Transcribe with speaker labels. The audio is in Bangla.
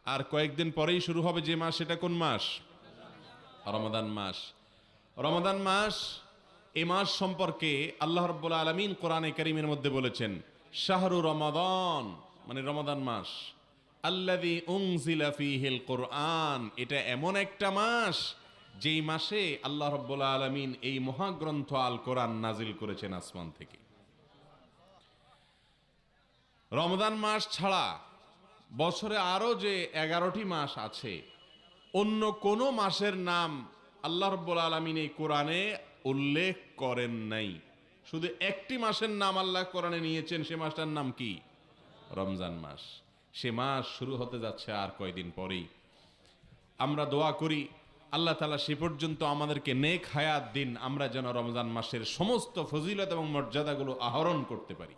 Speaker 1: আর কয়েকদিন পরেই শুরু হবে যে মাস, সেটা কোন মাস? রমাদান মাস। রমাদান মাস, এ মাস সম্পর্কে আল্লাহ রাব্বুল আলামিন কোরআনে কারীমের মধ্যে বলেছেন, শাহরু রমাদান, মানে রমাদান মাস, আল্লাযী উনজিলা ফীহিল কোরআন, এটা এমন একটা মাস যেই মাসে আল্লাহ রাব্বুল আলামিন এই মহাগ্রন্থ আল কোরআন নাজিল করেছেন আসমান থেকে। রমজান মাস ছাড়া বছরে আরো যে 11টি মাস আছে, অন্য কোনো মাসের নাম আল্লাহ রাব্বুল আলামিন এই কোরআনে উল্লেখ করেন নাই। শুধু একটি মাসের নাম আল্লাহ কোরআনে নিয়েছেন, সে মাসটার নাম কি? রমজান মাস। সে মাস শুরু হতে যাচ্ছে আর কয়দিন পরেই। আমরা দোয়া করি আল্লাহ তাআলা সে পর্যন্ত আমাদেরকে নেক হায়াত দিন, আমরা যেন রমজান মাসের সমস্ত ফজিলত এবং মর্যাদাগুলো আহরণ করতে পারি।